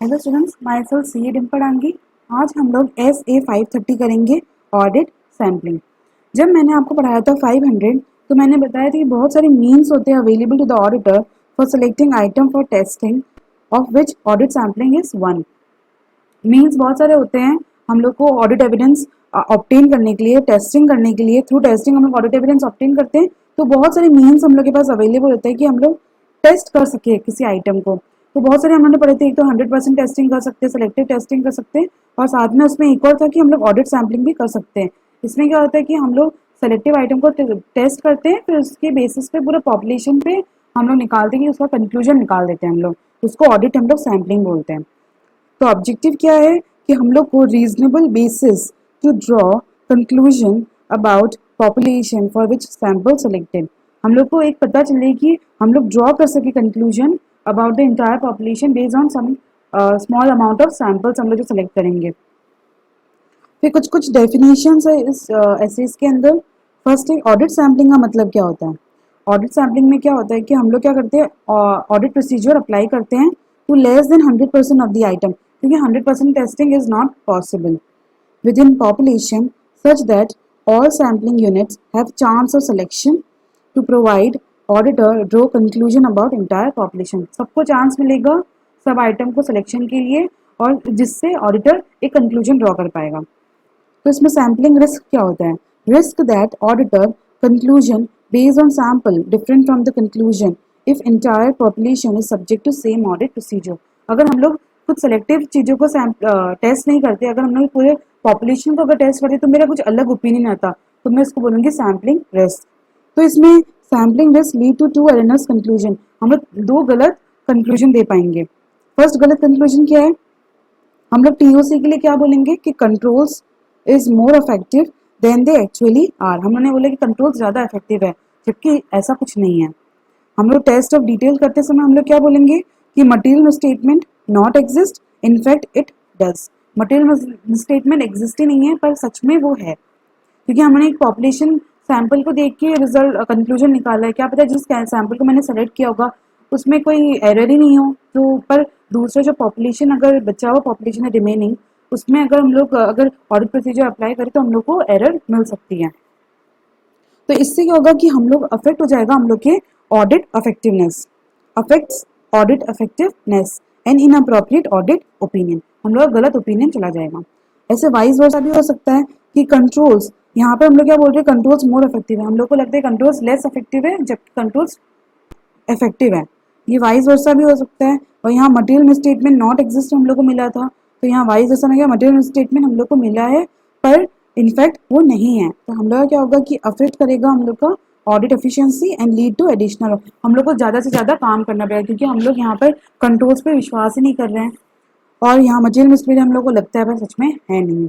Hello students, my self सी डिम्पड़ांगी। आज हम लोग SA 530 करेंगे, ऑडिट सैम्पलिंग। जब मैंने आपको पढ़ाया था 500, तो मैंने बताया था कि बहुत सारे मीन्स होते हैं available to the auditor for selecting item for testing, of which audit sampling is one. Means बहुत सारे होते हैं हम लोग को ऑडिट एविडेंस ऑब्टेन करने के लिए, टेस्टिंग करने के लिए। थ्रू टेस्टिंग हम लोग ऑडिट एविडेंस ऑब्टेन करते हैं, तो बहुत सारे मीन्स हम लोग के पास अवेलेबल होते हैं कि हम लोग टेस्ट कर सके किसी आइटम को। तो बहुत सारे हमने पढ़े थे, एक तो 100% टेस्टिंग कर सकते हैं, सेलेक्टिव टेस्टिंग कर सकते हैं, और साथ में उसमें एक और था कि हम लोग ऑडिट सैम्पलिंग भी कर सकते हैं। इसमें क्या होता है कि हम लोग सेलेक्टिव आइटम को टेस्ट करते हैं, फिर उसके बेसिस पे पूरा पॉपुलेशन पे हम लोग निकालते हैं कि उसका कंक्लूजन निकाल देते हैं हम लोग। उसको ऑडिट हम लोग सैम्पलिंग बोलते हैं। तो ऑब्जेक्टिव क्या है कि हम लोग को reasonable basis to draw conclusion about population for which sample selected. हम लोग को एक पता चले कि हम लोग ड्रॉ कर सके conclusion about the entire population based on some small amount of samples हम लोग जो सेलेक्ट करेंगे। फिर कुछ कुछ डेफिनेशंस है इस एसेस के अंदर। फर्स्ट है ऑडिट सैम्पलिंग का मतलब क्या होता है। ऑडिट सैम्पलिंग में क्या होता है कि हम लोग क्या करते हैं, ऑडिट प्रोसीजर अप्लाई करते हैं to less than 100% of the item, क्योंकि 100% testing is not possible within population such that all sampling units have chance of selection to provide auditor draw conclusion about entire population। सबको chance मिलेगा सब item को selection के लिए, और जिससे auditor एक कंक्लूजन ड्रॉ कर पाएगा। तो इसमें सैम्पलिंग रिस्क क्या होता है। Risk that auditor conclusion based on sample different from the conclusion if entire population is subject to same audit procedure. अगर हम लोग कुछ सेलेक्टिव चीज़ों को टेस्ट नहीं करते, अगर हम लोग पूरे पॉपुलेशन को अगर टेस्ट करते तो मेरा कुछ अलग ओपिनियन आता, तो मैं इसको बोलूँगी सैम्पलिंग रिस्क। तो इसमें sampling risk lead to to erroneous conclusion. हम लोग दो गलत कंक्लूजन दे पाएंगे। फर्स्ट गलत कंक्लूजन क्या है, हम लोग TOC के लिए क्या बोलेंगे कि controls is more effective than they actually are. हम लोगों ने बोला कि कंट्रोल्स ज़्यादा इफेक्टिव है, जबकि ऐसा कुछ नहीं है। हम लोग टेस्ट ऑफ डिटेल करते समय हम लोग क्या बोलेंगे कि material statement not exist, in fact it does. Material statement exist ही नहीं है, पर सच में वो है, क्योंकि हमने एक पॉपुलेशन सैंपल को देख के रिजल्ट कंक्लूजन निकाला है। क्या पता जिस सैंपल को मैंने सेलेक्ट किया होगा उसमें कोई एरर ही नहीं हो, तो पर दूसरा जो पॉपुलेशन अगर बचा हुआ पॉपुलेशन है रिमेनिंग, उसमें अगर हम लोग अगर ऑडिट प्रोसीजर अप्लाई करें तो हम लोग को एरर मिल सकती है। तो इससे क्या होगा कि हम लोग अफेक्ट हो जाएगा हम लोग के audit effectiveness, affects audit effectiveness and inappropriate audit opinion. हम लोग गलत ओपिनियन चला जाएगा। ऐसे वाइस वर्सा भी हो सकता है कि कंट्रोल्स, यहाँ पे हम लोग क्या बोल रहे हैं, कंट्रोल्स मोर इफेक्टिव है, हम लोग को लगता है कंट्रोल्स लेस इफेक्टिव है जबकि कंट्रोल्स इफेक्टिव है। ये वाइस वर्सा भी हो सकता है। और यहाँ मटेरियल मिसस्टेटमेंट नॉट एग्जिस्ट हम लोग को मिला था, तो यहाँ वाइस वर्सा में क्या मटेरियल मिसस्टेटमेंट हम लोग को मिला है पर इनफैक्ट वो नहीं है। तो हम लोग का क्या होगा कि अफेक्ट करेगा हम लोग का audit efficiency and lead to additional. हम लोग को ज़्यादा से ज़्यादा काम करना पड़ेगा, क्योंकि हम लोग यहाँ पर कंट्रोल्स पे विश्वास ही नहीं कर रहे हैं, और यहाँ मटेरियल मिसस्टेटमेंट हम लोग को लगता है पर सच में है नहीं।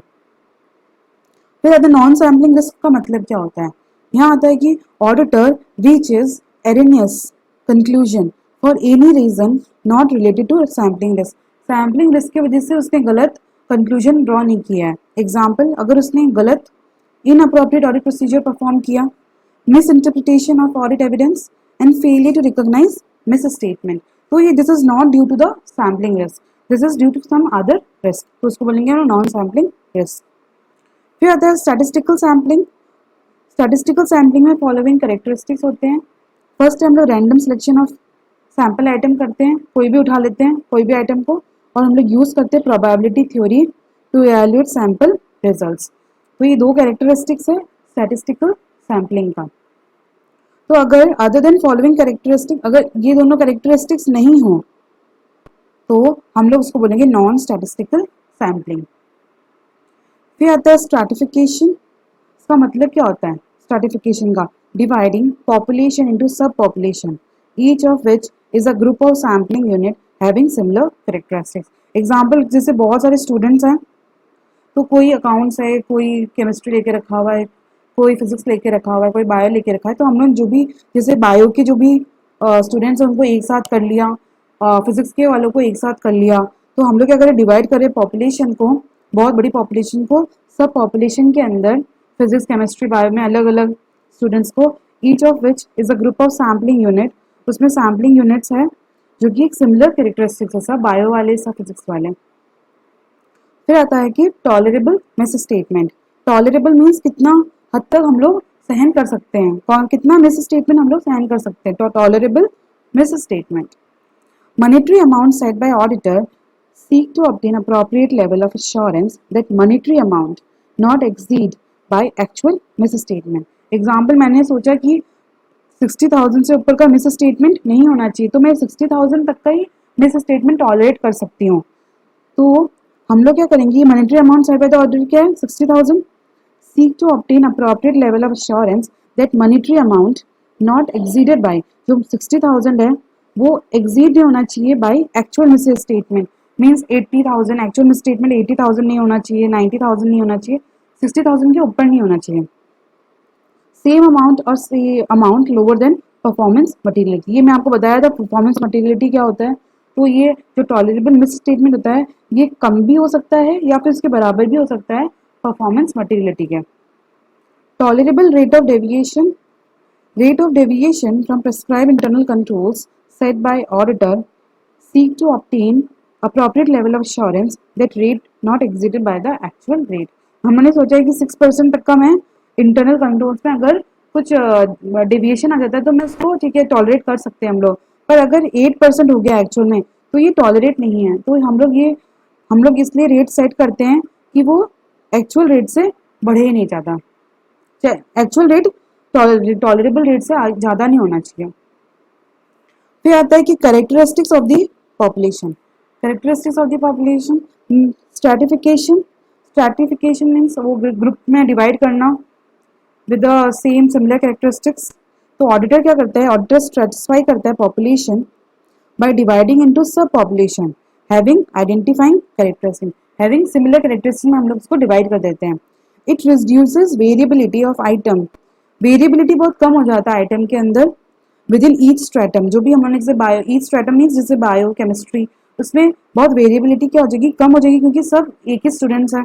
फिर आता है नॉन सैम्पलिंग रिस्क का मतलब क्या होता है। यहाँ आता है कि auditor reaches erroneous conclusion for any reason not related to sampling risk. Sampling risk की वजह से उसने गलत कंक्लूजन ड्रॉ नहीं किया है। एग्जाम्पल, अगर उसने गलत इनअप्रोप्रिएट ऑडिट प्रोसीजर परफॉर्म किया, misinterpretation of audit evidence and failure to recognise misstatement, तो ये this is not due to the sampling risk, this is due to some other risk, तो उसको बोलेंगे non sampling risk. फिर आता है statistical sampling. Statistical sampling में following characteristics होते हैं। फर्स्ट हम लोग random selection of sample item करते हैं, कोई भी उठा लेते हैं कोई भी आइटम को, और हम लोग यूज़ करते हैं probability theory to evaluate sample results. तो ये दो कैरेक्टरिस्टिक्स है स्टैटिस्टिकल सैम्पलिंग का। तो अगर अदर देन फॉलोइंग कैरेक्टरिस्टिक, अगर ये दोनों कैरेक्टरिस्टिक्स नहीं हो तो हम लोग उसको बोलेंगे नॉन स्टैटिस्टिकल सैम्पलिंग। फिर आता है स्ट्रैटिफिकेशन। इसका मतलब क्या होता है स्ट्रैटिफिकेशन का, डिवाइडिंग पॉपुलेशन इनटू सब population each of which is a group of sampling unit having similar characteristics. Example, जैसे बहुत सारे स्टूडेंट्स हैं, तो कोई अकाउंट्स है, कोई केमिस्ट्री लेके रखा हुआ है, कोई फिजिक्स लेके रखा हुआ है, कोई बायो लेके रखा है, तो हम लोग जो भी जैसे बायो के जो भी स्टूडेंट्स हैं उनको एक साथ कर लिया, फिजिक्स के वालों को एक साथ कर लिया, तो हम लोग क्या करें डिवाइड करें पॉपुलेशन को, बहुत बड़ी पॉपुलेशन को सब पॉपुलेशन के अंदर फिजिक्स केमिस्ट्री बायो में अलग अलग स्टूडेंट्स को, each of which is a group of sampling unit, उसमें सैम्पलिंग यूनिट्स है जो कि एक सिमिलर कैरेक्टरिस्टिक्स है, सब बायो वाले सब फिजिक्स वाले। फिर आता है कि tolerable miss statement. Tolerable means कितना हद तक हम लोग सहन कर सकते हैं, कितना मिस स्टेटमेंट हम लोग सहन कर सकते हैं, तो tolerable miss statement. Monetary amount set by auditor seek to obtain appropriate level of assurance that monetary amount not exceed by actual misstatement. Example मैंने सोचा कि 60,000 से ऊपर का मिस स्टेटमेंट नहीं होना चाहिए, तो मैं 60,000 तक का ही मिस स्टेटमेंट टॉलरेट कर सकती हूँ। तो हम लोग क्या करेंगे, monetary amount set by the auditor क्या है, 60,000। Seek to obtain appropriate level of assurance that monetary amount not exceeded by, जो 60,000 है वो एक्सीड नहीं होना चाहिए by actual misstatement. Means 80,000 actual misstatement 80,000 नहीं होना चाहिए, 90,000 नहीं होना चाहिए, 60,000 के ऊपर नहीं होना चाहिए। सेम अमाउंट और से amount lower than performance materiality. ये मैं आपको बताया था परफॉर्मेंस मटेरियलिटी क्या होता है। तो ये जो टॉलरेबल मिस स्टेटमेंट होता है ये कम भी हो सकता है या फिर इसके बराबर भी हो सकता है परफॉर्मेंस मटेरियलिटी के। Tolerable rate of deviation from prescribe internal controls set bye auditor seek to obtain appropriate level of assurance that rate not exceeded by the actual rate। हमने सोचा है कि 6% तक का मैं इंटरनल कंट्रोल्स में अगर कुछ डेविएशन आ जाता है तो मैं उसको ठीक है टॉलरेट कर सकते हैं हम लोग, पर अगर 8% हो गया एक्चुअल में तो ये टॉलरेट नहीं है। तो हम लोग इसलिए रेट सेट करते हैं कि वो एक्चुअल रेट से बढ़े ही नहीं ज़्यादा, एक्चुअल रेट टॉलरेबल रेट से ज़्यादा नहीं होना चाहिए। फिर आता है कि characteristics of the population. Characteristics of the population, stratification means वो ग्रुप में डिवाइड करना with the same similar characteristics. तो ऑडिटर क्या करता है, ऑडिटर स्ट्रेटिफाई करता है पॉपुलेशन बाय डिवाइडिंग इनटू सब population having identifying characteristic, having similar characteristic में हम लोग उसको डिवाइड कर देते हैं। It reduces variability of item, variability बहुत कम हो जाता है आइटम के अंदर विद इन ईच स्ट्रेटम। जो भी हमने जैसे बायो ईच स्ट्रेटम मीन्स जैसे बायो केमिस्ट्री, उसमें बहुत वेरिएबिलिटी क्या हो जाएगी, कम हो जाएगी क्योंकि सब एक ही स्टूडेंट्स हैं।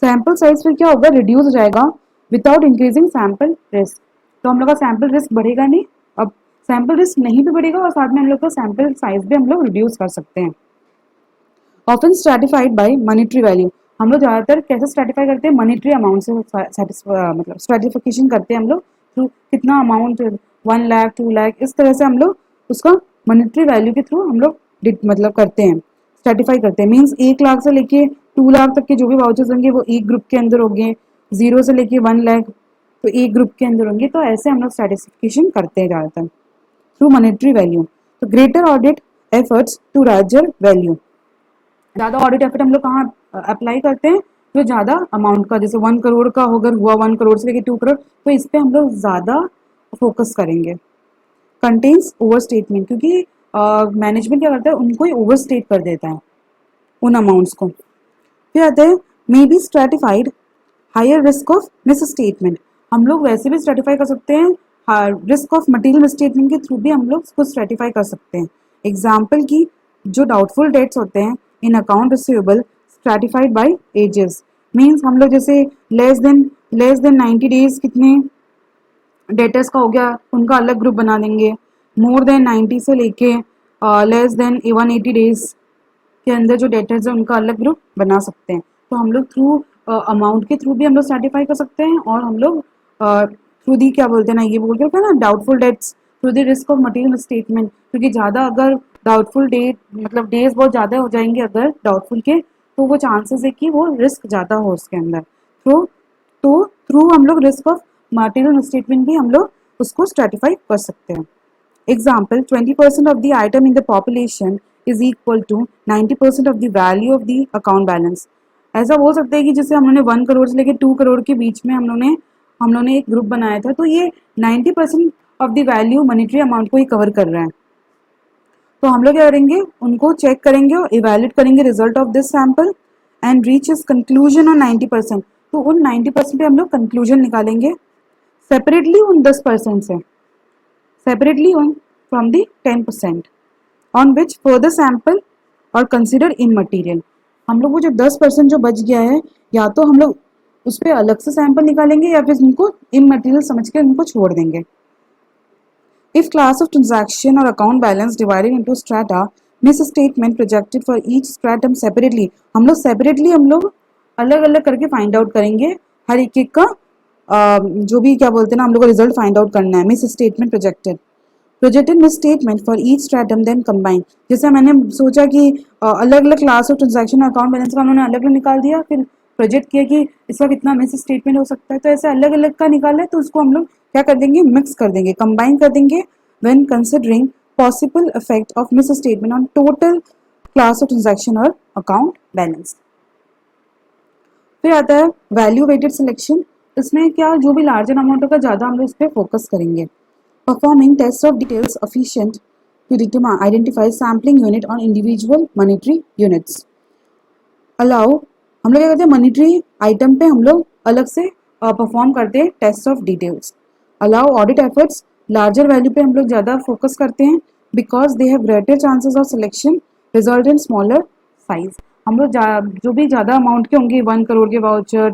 सैंपल साइज फिर क्या होगा, रिड्यूस हो जाएगा विदाउट इंक्रीजिंग सैंपल रिस्क। तो हम लोग का सैंपल रिस्क बढ़ेगा नहीं, अब सैंपल रिस्क नहीं भी बढ़ेगा और साथ में हम लोग का सैंपल साइज भी हम लोग रिड्यूस कर सकते हैं। Often stratified by monetary value, हम लोग ज़्यादातर कैसे स्ट्रेटिफाई करते हैं, मॉनेटरी अमाउंट से मतलब स्ट्रेटिफिकेशन करते हैं हम लोग थ्रू कितना अमाउंट 1 लाख 2 लाख इस तरह से हम लोग उसका मॉनेटरी वैल्यू के थ्रू हम लोग मतलब करते हैं, स्ट्रेटिफाई करते हैं। मीन्स 1 लाख से लेके 2 लाख तक के जो भी वाउचर्स होंगे वो एक ग्रुप के अंदर होंगे, 0 से लेके 1 लाख तो एक ग्रुप के अंदर होंगे। तो ऐसे हम लोग स्ट्रेटिफिकेशन करते हैं ज़्यादातर थ्रू मॉनेटरी वैल्यू। तो greater audit efforts to larger value, ज़्यादा ऑडिट एफर्ट हम लोग कहाँ अप्लाई करते हैं, जो ज़्यादा अमाउंट का, जैसे 1 करोड़ का अगर हुआ 1 करोड़ से लेके 2 करोड़ तो इस पर हम लोग ज़्यादा फोकस करेंगे। कंटेन्स ओवर स्टेटमेंट, क्योंकि मैनेजमेंट क्या करता है उनको ही ओवर स्टेट कर देता है उन अमाउंट्स को। फिर आते हैं may be stratified higher risk of misstatement, हम लोग वैसे भी स्ट्रेटिफाई कर सकते हैं, risk of material misstatement के थ्रू भी हम लोग उसको स्ट्रेटिफाई कर सकते हैं। एग्जाम्पल की जो डाउटफुल डेट्स होते हैं in account receivable stratified by ages, means हम लोग जैसे लेस देन 90 डेज कितने डेटर्स का हो गया उनका अलग ग्रुप बना देंगे, मोर देन 90 से लेके लेस देन 180 डेज के अंदर जो डेटर्स है उनका अलग ग्रुप बना सकते हैं। तो हम लोग थ्रू अमाउंट के थ्रू भी हम लोग सर्टिफाई कर सकते हैं और हम लोग थ्रू दी क्या बोलते हैं ना, ये बोलते हैं ना doubtful debts through the risk of material statement, क्योंकि ज़्यादा अगर डाउटफुल डेट मतलब डेज बहुत ज़्यादा हो जाएंगे अगर डाउटफुल के तो वो चांसेस है कि वो रिस्क ज़्यादा हो उसके अंदर। तो थ्रू हम लोग रिस्क ऑफ मटेरियल स्टेटमेंट भी हम लोग उसको स्ट्रेटिफाई कर सकते हैं। Example 20% of the item in the population is equal to 90% of the value of the account balance. ऐसा हो सकता है कि जैसे हम लोगों ने 1 करोड़ से लेकर 2 करोड़ के बीच में हम लोगों ने एक ग्रुप बनाया था, तो ये 90% of the value monetary amount को ही कवर कर रहा है। तो हम लोग क्या करेंगे, उनको चेक करेंगे और इवेल्युएट करेंगे result of this sample and reach is conclusion on 90%। तो उन 90% पे हम लोग कंक्लूजन निकालेंगे सेपरेटली उन 10% से, separately on from the 10% on which further sample और कंसिडर इन मटीरियल। हम लोग वो जो 10% जो बच गया है या तो हम लोग उस पर अलग से सैंपल निकालेंगे या फिर उनको इन मटीरियल समझ के उनको छोड़ देंगे। If class of transaction or account balance divided into strata, misstatement projected for each stratum separately. हम लोग separately हम लोग अलग अलग करके फाइंड आउट करेंगे हर एक एक का जो भी क्या बोलते हैं ना हम लोग को रिजल्ट फाइंड आउट करना है. Misstatement projected misstatement for each stratum then combine. जैसे मैंने सोचा कि अलग अलग class of transaction account balance का उन्होंने अलग अलग निकाल दिया, फिर प्रोजेक्ट किया कि इसका कितना मिस स्टेटमेंट हो सकता है, तो ऐसे अलग अलग का निकाला है तो उसको हम लोग क्या कर देंगे, मिक्स कर देंगे, कंबाइन कर देंगे when considering possible effect of miss statement on total class of transaction और अकाउंट बैलेंस. फिर आता है वैल्यू वेटेड सिलेक्शन. इसमें क्या जो भी लार्जर अमाउंट होगा ज़्यादा हम लोग इस पर फोकस करेंगे. Performing test of details efficient to determine identify sampling unit on individual monetary units. Allow हम लोग क्या करते हैं, मॉनिटरी आइटम पे हम लोग अलग से परफॉर्म करते हैं test of details. Allow audit efforts larger value पे हम लोग ज़्यादा फोकस करते हैं because they have greater chances of selection result in smaller size. हम लोग जो भी ज़्यादा अमाउंट के होंगे 1 करोड़ के वाउचर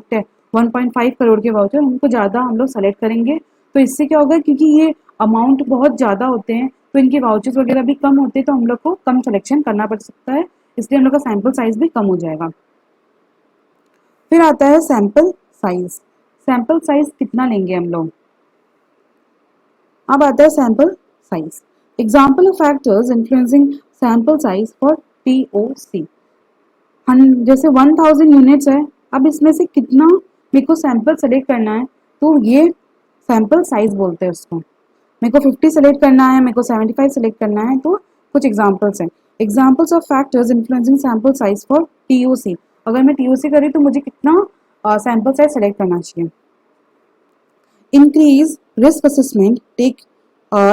1.5 करोड़ के वाउचर उनको ज़्यादा हम लोग सेलेक्ट करेंगे. तो इससे क्या होगा, क्योंकि ये अमाउंट बहुत ज़्यादा होते हैं तो इनके वाउचर्स वगैरह भी कम होते हैं तो हम लोग को कम सिलेक्शन करना पड़ सकता है, इसलिए हम लोग का सैम्पल साइज भी कम हो जाएगा. फिर आता है सैम्पल साइज. सैम्पल साइज कितना लेंगे हम लोग. अब आता है sample size. Example of factors influencing sample size for TOC. जैसे 1000 यूनिट्स है, अब इसमें से कितना मेरे को सैम्पल सेलेक्ट करना है तो ये सैम्पल साइज बोलते हैं उसको. मेरे को 50 सेलेक्ट करना है, मेरे को 75 सेलेक्ट करना है, तो कुछ एग्जांपल्स हैं. Examples of factors influencing sample size for TOC. अगर मैं TOC करी तो मुझे कितना सैम्पल साइज सेलेक्ट करना चाहिए. Increase risk assessment take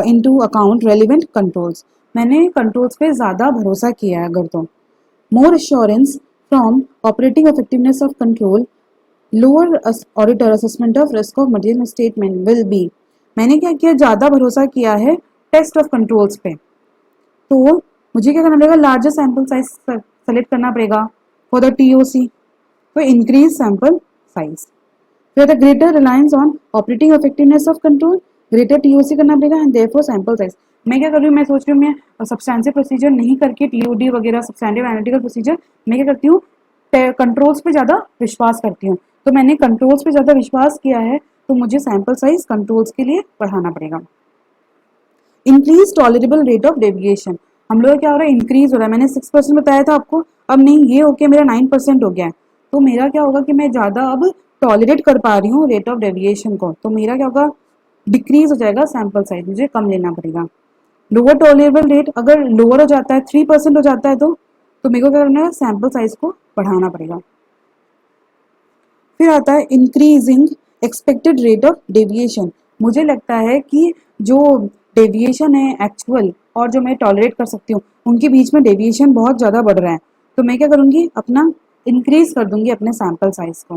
into account relevant controls. मैंने कंट्रोल्स पे ज़्यादा भरोसा किया है अगर तो. More assurance from operating effectiveness of control lower auditor assessment of risk of material statement will be. मैंने क्या किया, ज़्यादा भरोसा किया है टेस्ट ऑफ कंट्रोल्स पे, तो मुझे क्या करना पड़ेगा, लार्जर सैम्पल साइज सेलेक्ट करना पड़ेगा फॉर द TOC. तो इंक्रीज सैम्पल साइज. फिर the greater reliance on operating effectiveness of control, greater TOC करना पड़ेगा एंड देयरफॉर सैम्पल साइज. मैं क्या कर रही हूँ, मैं सोच रही हूँ मैं सब्सटैंसिव प्रोसीजर नहीं करके TOD वगैरह सब्सटैंटिव एनालिटिकल प्रोसीजर मैं क्या करती हूँ, कंट्रोल्स पे ज़्यादा विश्वास करती हूँ. तो मैंने कंट्रोल्स पे ज़्यादा विश्वास किया है तो मुझे सैम्पल साइज कंट्रोल्स के लिए बढ़ाना पड़ेगा. Increase tolerable rate of deviation. हम लोग क्या हो रहा है, इंक्रीज हो रहा है. मैंने 6% बताया था आपको, अब नहीं ये हो गया मेरा 9% हो गया है. तो मेरा क्या होगा कि मैं ज़्यादा अब टॉलरेट कर पा रही हूँ रेट ऑफ डेविएशन को, तो मेरा क्या होगा, डिक्रीज हो जाएगा सैम्पल साइज, मुझे कम लेना पड़ेगा. लोअर टॉलरेबल रेट अगर लोअर हो जाता है 3% हो जाता है तो मेरे को क्या करना है, सैम्पल साइज को बढ़ाना पड़ेगा. फिर आता है increasing expected rate of deviation. मुझे लगता है कि जो डेविएशन है एक्चुअल और जो मैं टॉलरेट कर सकती हूँ उनके बीच में डेविएशन बहुत ज़्यादा बढ़ रहा है, तो मैं क्या करूँगी, अपना इंक्रीज कर दूंगी अपने सैम्पल साइज को.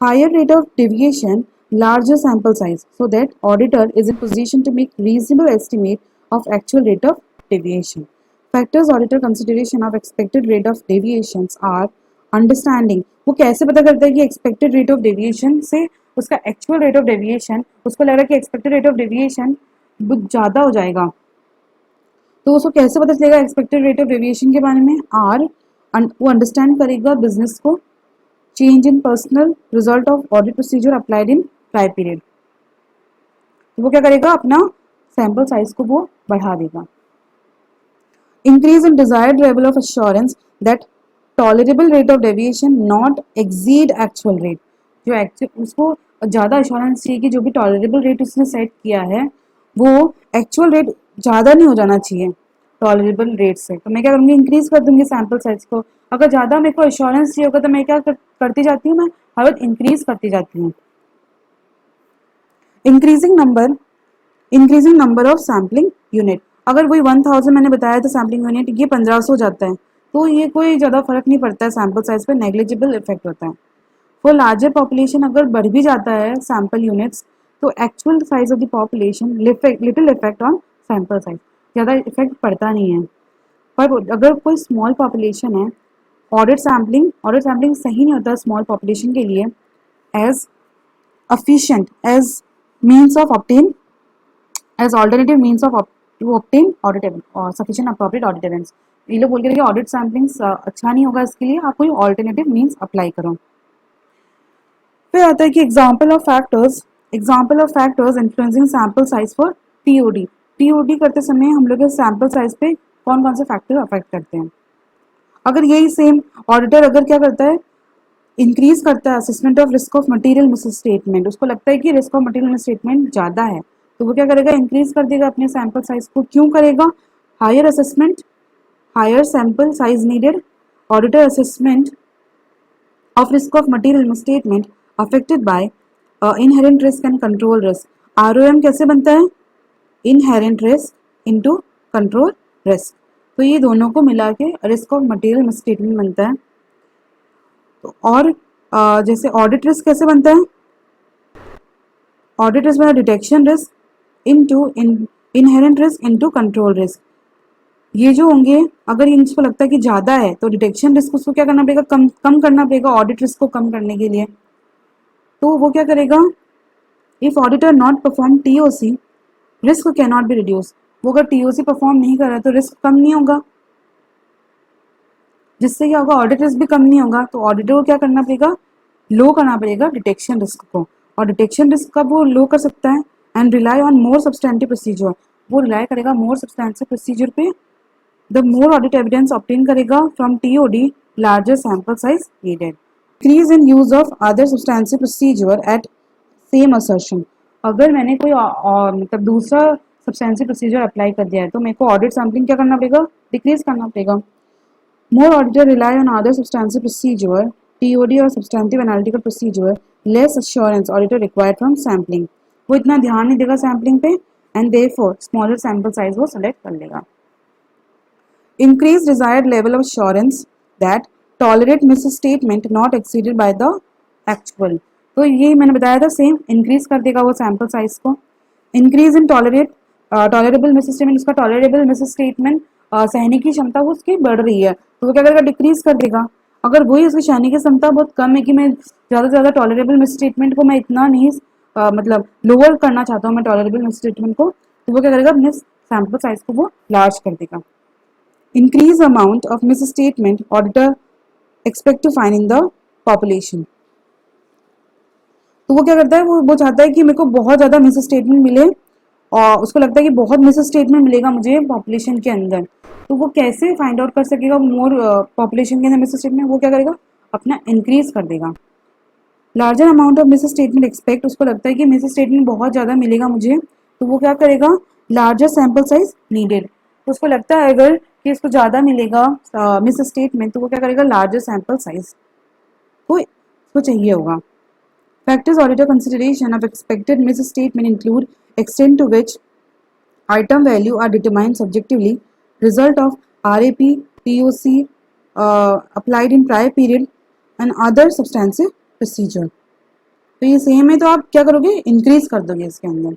Higher rate of deviation larger sample size so that auditor is in position to make reasonable estimate of actual rate of deviation. Factors auditor consideration of expected rate of deviations are understanding. वो कैसे पता करता है कि expected rate of deviation से उसका actual rate of deviation, उसको लग रहा है कि expected rate of deviation बहुत ज़्यादा हो जाएगा, तो उसको कैसे पता चलेगा expected rate of deviation के बारे में. वो अंडरस्टैंड करेगा बिजनेस को. Change in personal result of audit procedure applied in prior period. तो वो क्या करेगा, अपना सैम्पल साइज को वो बढ़ा देगा. Increase in desired level of assurance that tolerable rate of deviation not exceed actual rate. जो एक्चुअल उसको ज़्यादा एश्योरेंस चाहिए कि जो भी टॉलरेबल रेट उसने सेट किया है वो एक्चुअल रेट ज़्यादा नहीं हो जाना चाहिए टॉलरेबल रेट से. तो मैं क्या करूँगी, इंक्रीज कर दूंगी सैम्पल साइज को. अगर ज़्यादा मेरे को एश्योरेंस चाहिए होगा तो मैं क्या करती जाती हूँ, मैं हर वक्त इंक्रीज करती जाती हूँ. Increasing number of sampling unit. अगर वही 1000 मैंने बताया था सैम्पलिंग यूनिट, ये 1500 हो जाता है तो ये कोई ज़्यादा फर्क नहीं पड़ता है, सैम्पल साइज पे नेग्लिजिबल इफेक्ट होता है. फॉर लार्जर पॉपुलेशन अगर बढ़ भी जाता है सैम्पल यूनिट्स तो actual size of the population little effect on sample size, ज़्यादा इफेक्ट पड़ता नहीं है. पर अगर कोई स्मॉल पॉपुलेशन है, ऑडिट सैम्पलिंग सही नहीं होता स्मॉल पॉपुलेशन के लिए as efficient as means of obtain as alternative means of to obtain audit और सफिशिएंट अप्रोप्रिएट ऑडिट एविडेंस। ये लोग बोल के देखिए ऑडिट सैम्पलिंग अच्छा नहीं होगा, इसके लिए आप कोई ऑल्टरनेटिव मीन्स अप्लाई करो। फिर आता है कि example of factors influencing sample size for TOD. TOD करते समय हम लोग सैम्पल साइज पे कौन कौन से फैक्टर अफेक्ट करते हैं। अगर यही सेम ऑडिटर अगर क्या करता है, इंक्रीज करता है assessment of risk of material miss statement, उसको लगता है कि risk of material miss statement ज़्यादा है, तो वो क्या करेगा, इंक्रीज कर देगा अपने सैम्पल साइज को। क्यों करेगा? Higher assessment, higher sample size needed, auditor assessment of risk of material misstatement affected by inherent risk and control risk। ROM कैसे बनता है? inherent risk into control risk। तो ये दोनों को मिला के रिस्क ऑफ मटेरियल मिसस्टेटमेंट बनता है। तो और जैसे ऑडिट रिस्क कैसे बनता है? ऑडिट रिस्क बनता है detection risk into inherent risk into control risk. ये जो होंगे अगर इनको लगता है कि ज़्यादा है तो डिटेक्शन रिस्क उसको क्या करना पड़ेगा, कम करना पड़ेगा ऑडिट रिस्क को कम करने के लिए। तो वो क्या करेगा, if auditor not perform TOC risk can not be reduce. वो अगर टीओसी परफॉर्म नहीं कर रहा है तो रिस्क कम नहीं होगा, जिससे क्या होगा, ऑडिट रिस्क भी कम नहीं होगा। तो ऑडिटर को क्या करना पड़ेगा, लो करना पड़ेगा डिटेक्शन रिस्क को। और डिटेक्शन रिस्क कब वो लो कर सकता है? And rely on more substantive procedure, वो रिलाई करेगा मोर सब्सटेंटिव प्रोसीजर पे। The more audit evidence obtained करेगा from TOD, larger sample size needed। Increase in use of other substantive procedure at same assertion। अगर मैंने कोई मतलब दूसरा substantive procedure अप्लाई कर दिया है तो मेरे को ऑडिट सैम्पलिंग क्या करना पड़ेगा, डिक्रीज करना पड़ेगा। More auditor rely on other substantive procedure, TOD और substantive analytical procedure, less assurance auditor required from sampling। वो इतना ध्यान नहीं देगा सैम्पलिंग पे and therefore smaller sample size वो select कर लेगा। Increase desired level of assurance that tolerate misstatement not exceeded by the actual। तो ये मैंने बताया था सेम, इंक्रीज कर देगा वो सैम्पल साइज को। Increase in tolerable miss statement, उसका टॉलरेबल मिस स्टेटमेंट सहने की क्षमता वो उसकी बढ़ रही है तो वो क्या करेगा, डिक्रीज कर देगा। अगर वही उसकी सहने की क्षमता बहुत कम है कि मैं ज़्यादा से ज़्यादा टॉलरेबल मिस स्टेटमेंट को मैं इतना नहीं मतलब लोअर करना चाहता हूँ मैं टॉलरेबल मिस स्टेटमेंट को, तो वो क्या करेगा, अपने सैम्पल साइज को वो लार्ज कर देगा। Increase amount of misstatement auditor expect to find in the population। तो वो क्या करता है, वो चाहता है कि मेरे को बहुत ज़्यादा मिस स्टेटमेंट मिले और उसको लगता है कि बहुत मिस स्टेटमेंट मिलेगा मुझे पॉपुलेशन के अंदर। तो वो कैसे फाइंड आउट कर सकेगा मोर पॉपुलेशन के अंदर मिस स्टेटमेंट, वो क्या करेगा, अपना इंक्रीज कर देगा। Larger amount of miss statement expect, उसको लगता है कि मिस स्टेटमेंट बहुत ज़्यादा मिलेगा मुझे, तो वो क्या करेगा, लार्जर सैम्पल साइज नीडेड। तो उसको लगता है अगर कि इसको ज़्यादा मिलेगा मिस स्टेटमेंट, तो वो क्या करेगा, लार्जर सैम्पल साइज को इसको चाहिए होगा। Factors auditor consideration of expected misstatement include extent to which item value are determined subjectively, result of RAP, TOC applied in prior period and other substantive procedure। तो ये same है तो आप क्या करोगे, इंक्रीज कर दोगे इसके अंदर।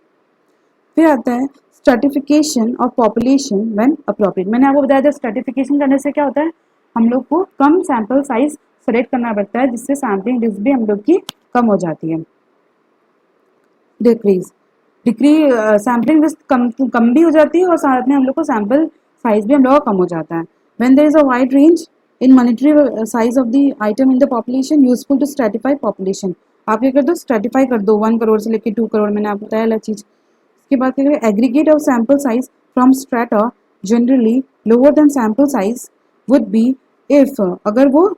फिर आता है stratification of population when appropriate. मैंने आपको बताया था स्ट्रेटिफिकेशन करने से क्या होता है, हम लोग को कम सैंपल साइज सेलेक्ट करना पड़ता है जिससे सैम्पलिंग रिस्क भी हम लोग की कम हो जाती है। डिक्रीज सैम्पलिंग रिस्क कम भी हो जाती है और साथ में हम लोग को सैम्पल साइज भी हम लोग का कम हो जाता है। When there is a wide range in monetary size of the item in the population useful to stratify population. आप क्या कर दो, स्ट्रेटिफाई कर दो 1 करोड़ से लेकर 2 करोड़, मैंने आपको बताया अलग चीज़। इसके बाद क्या करें, aggregate of sample size from strata generally lower than sample size would be if अगर वो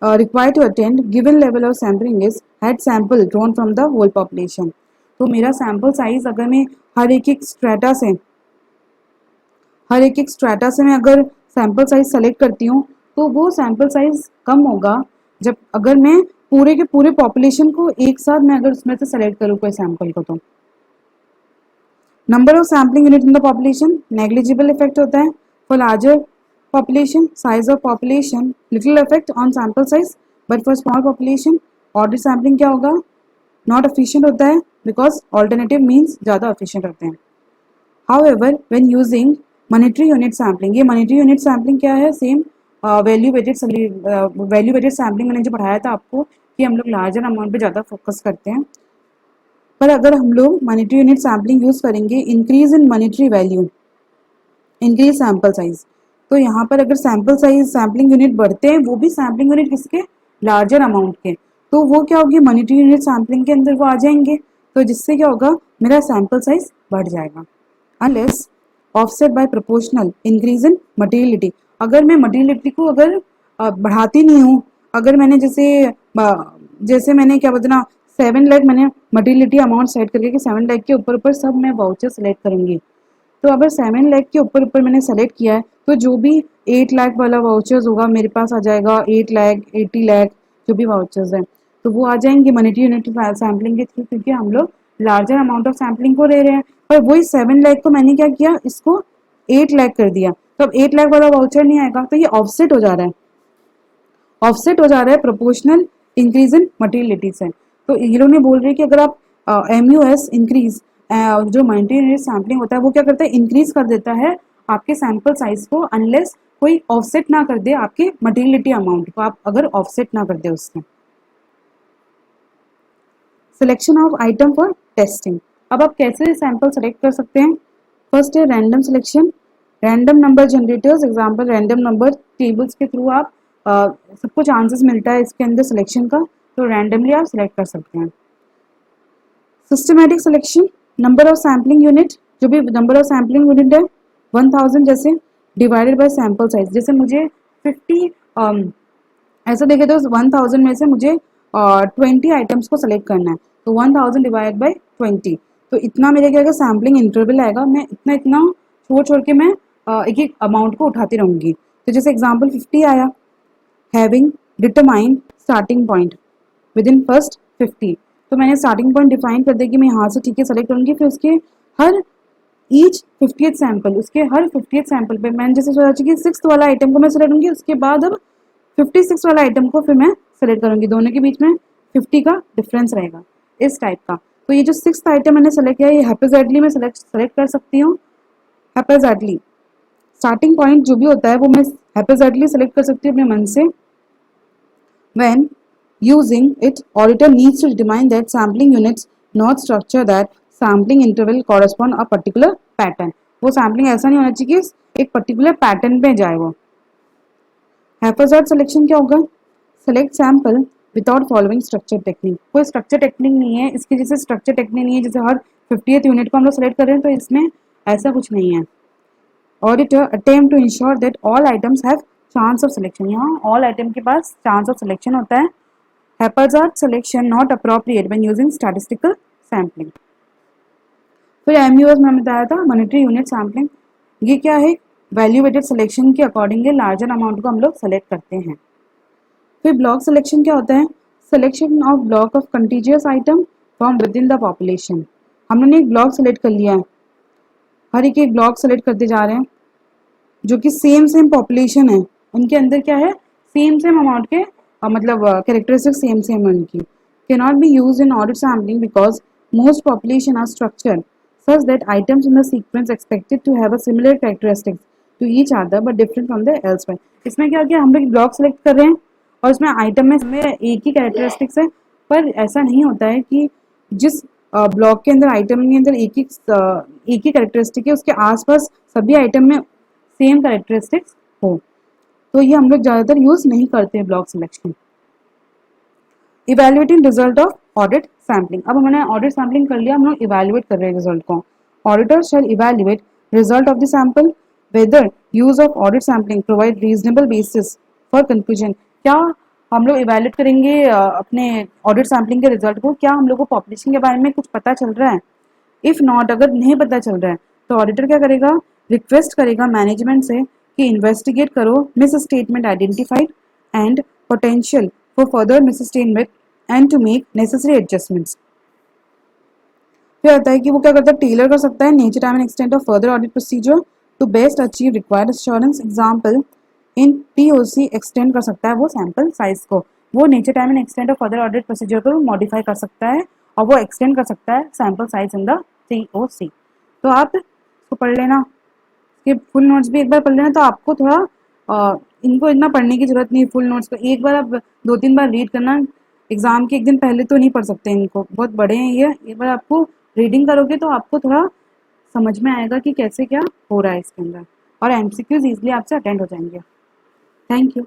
required to attend given level of sampling is had sample drawn from the whole population। तो मेरा सैम्पल साइज अगर मैं हर एक strata से मैं अगर सैम्पल साइज सेलेक्ट करती हूँ तो वो सैम्पल साइज कम होगा जब अगर मैं पूरे के पूरे पॉपुलेशन को एक साथ मैं अगर उसमें से सेलेक्ट करूँ कोई सैम्पल को। तो number of sampling unit in the population negligible effect होता है। For larger population size of population little effect on sample size, but for small population audit sampling क्या होगा, नॉट एफिशिएंट होता है बिकॉज ऑल्टरनेटिव मीन्स ज़्यादा efficient होते हैं। However when using monetary unit sampling, ये मॉनिटरी यूनिट सैम्पलिंग क्या है, सेम वैल्यू वेटेड सैम्पलिंग मैंने जो पढ़ाया था आपको कि हम लोग लार्जर अमाउंट पे ज़्यादा फोकस करते हैं। पर अगर हम लोग मॉनिटरी यूनिट सैम्पलिंग यूज करेंगे, increase in monetary value, increase sample size, तो यहाँ पर अगर सैंपल साइज सैम्पलिंग यूनिट बढ़ते हैं, वो भी सैम्पलिंग यूनिट किसके, लार्जर अमाउंट के, तो वो क्या होगी, मॉनिटरी यूनिट सैम्पलिंग के अंदर वो आ जाएंगे, तो जिससे क्या होगा, मेरा सैंपल साइज बढ़ जाएगा। Unless offset by proportional increase in materiality, अगर मैं मटेरियलिटी को अगर बढ़ाती नहीं हूँ, अगर मैंने जैसे मैंने क्या बोलते ना 7 लाख मैंने मटेरियलिटी अमाउंट सेट करके कि 7 लाख के ऊपर ऊपर सब मैं वाउचर सेलेक्ट करूंगी, तो अगर 7 लाख के ऊपर ऊपर मैंने सेलेक्ट किया है, तो जो भी 8 लाख वाला वाउचर्स होगा मेरे पास आ जाएगा 8 लाख 80 लाख, जो भी वाउचर्स है तो वो आ जाएंगे मॉनिटरी यूनिट सैम्पलिंग के थ्रू, क्योंकि हम लोग लार्जर अमाउंट ऑफ सैम्पलिंग को ले रहे हैं। पर वही 7 लाख को मैंने क्या किया, इसको 8 लाख कर दिया, तो अब 8 लाख वाला वाउचर नहीं आएगा, तो ये ऑफसेट हो जा रहा है, ऑफसेट हो जा रहा है प्रोपोर्शनल इंक्रीज इन मटेरियलिटी से। तो ये लोग ने बोल रहे हैं कि अगर आप MUS इंक्रीज, जो मॉनिटरी यूनिट सैम्पलिंग होता है वो क्या करता है, इंक्रीज कर देता है आपके सैंपल साइज को, अनलेस कोई ऑफसेट ना कर दे आपके मटेरियलिटी अमाउंट को, आप अगर ऑफसेट ना कर दे उससे। Selection of item for testing, अब आप कैसे सैंपल सेलेक्ट कर सकते हैं। फर्स्ट है random selection, random number generators, example random number tables के थ्रू आप सबको चांसेस मिलता है इसके अंदर सिलेक्शन का, तो रैंडमली आप सिलेक्ट कर सकते हैं। Systematic selection, number of sampling unit, जो भी नंबर ऑफ सैम्पलिंग यूनिट है 1000 जैसे, डिवाइडेड बाय सैंपल साइज, जैसे मुझे 50 ऐसा देखे तो 1000 में से मुझे 20 आइटम्स को सेलेक्ट करना है, तो 1000 डिवाइड बाई 20, तो इतना मेरे क्या सैम्पलिंग इंटरवल आएगा, मैं इतना इतना छोड़ छोड़ के मैं एक एक अमाउंट को उठाती रहूंगी। तो जैसे एग्जाम्पल 50 आया, having determine starting point with in first 50, तो मैंने स्टार्टिंग पॉइंट डिफाइन कर दिया कि मैं यहाँ से ठीक है सेलेक्ट करूंगी, फिर उसके हर ईच 50th सैंपल, उसके हर 50th सैंपल पे मैंने जैसे सोचा कि 6th वाला आइटम को मैं सेलेक्ट करूंगी, उसके बाद अब 56 वाला आइटम को फिर मैं सेलेक्ट करूंगी, दोनों के बीच में 50 का डिफरेंस रहेगा, इस टाइप का। तो ये जो 6th आइटम मैंने सेलेक्ट किया, ये हैप्पीजैडली मैं सेलेक्ट कर सकती हूँ, हैप्पीजैडली स्टार्टिंग पॉइंट जो भी होता है वो मैं हैप्पीजैडली सेलेक्ट कर सकती हूँ अपने मन से। When using it, auditor needs to determine that sampling units not structure that sampling interval correspond a particular pattern, वो सैम्पलिंग ऐसा नहीं होना चाहिए कि एक पर्टिकुलर पैटर्न पे जाए वो। हैप्पीजैड सिलेक्शन क्या होगा, select sample without following structure technique, कोई स्ट्रक्चर टेक्निक नहीं है इसकी, जैसे स्ट्रक्चर टेक्निक नहीं है जैसे हर 50th यूनिट को हम लोग सेलेक्ट कर रहे हैं, तो इसमें ऐसा कुछ नहीं है। Auditor attempt to ensure that all items have chance of selection, यहाँ ऑल आइटम के पास चांस ऑफ सिलेक्शन होता है। Haphazard selection not appropriate when using statistical sampling. फिर MUS में बताया था मॉनिटरी यूनिट सैम्पलिंग, ये क्या है, वैल्यू वेटेड सिलेक्शन के अकॉर्डिंगली लार्जर अमाउंट को हम लोग सेलेक्ट करते हैं। फिर ब्लॉक सिलेक्शन क्या होता है, selection of block of contiguous item from with in the population, हमने एक ब्लॉक सेलेक्ट कर लिया है, हर एक ब्लॉक सेलेक्ट करते जा रहे हैं जो कि सेम पॉपुलेशन है, उनके अंदर क्या है, सेम अमाउंट के मतलब कैरेक्टरिस्टिक सेम उनकी, cannot be use in audit sampling because most population are structured such that items in the sequence expected to have a similar characteristics to each other but different from the elsewhere। इसमें क्या किया, हम लोग block select कर रहे हैं और इसमें आइटम में एक ही कैरेक्टरिस्टिक्स है, पर ऐसा नहीं होता है कि जिस ब्लॉक के अंदर आइटम के अंदर एक ही कैरेक्टरिस्टिक है उसके आसपास सभी आइटम में सेम कैरेक्टरिस्टिक्स हो, तो ये हम लोग ज़्यादातर यूज नहीं करते हैं block selection. Evaluating result of audit sampling, अब हमने ऑडिट सैम्पलिंग कर लिया, हम लोग इवेल्युएट कर रहे हैं रिजल्ट को। Auditor shall evaluate result of the sample whether use of audit sampling provide reasonable basis for conclusion, क्या हम लोग इवेल्युएट करेंगे अपने ऑडिट सैम्पलिंग के रिजल्ट को, क्या हम लोग को पॉपुलेशन के बारे में कुछ पता चल रहा है, इफ नॉट अगर नहीं पता चल रहा है तो ऑडिटर क्या करेगा, रिक्वेस्ट करेगा मैनेजमेंट से कि इन्वेस्टिगेट करो misstatement identified and potential for further misstatement and to make necessary adjustments. फिर आता है कि वो क्या करता है, टेलर कर सकता है nature time and extent of further audit procedure to best achieve required assurance, example in TOC extend कर सकता है वो सैंपल साइज को, वो nature time and extent of further audit procedure को मॉडिफाई कर सकता है और वो एक्सटेंड कर सकता है sample size in the TOC। तो आप इसको पढ़ लेना, इसके फुल नोट्स भी एक बार पढ़ लेना, तो आपको थोड़ा इनको इतना पढ़ने की जरूरत नहीं, फुल नोट्स को एक बार आप 2-3 बार रीड करना, एग्ज़ाम के एक दिन पहले तो नहीं पढ़ सकते इनको, बहुत बड़े हैं ये। एक बार आपको रीडिंग करोगे तो आपको थोड़ा समझ में आएगा कि कैसे क्या हो रहा है इसके अंदर, और एमसीक्यूज ईजिली आपसे अटेंड हो जाएंगे। Thank you.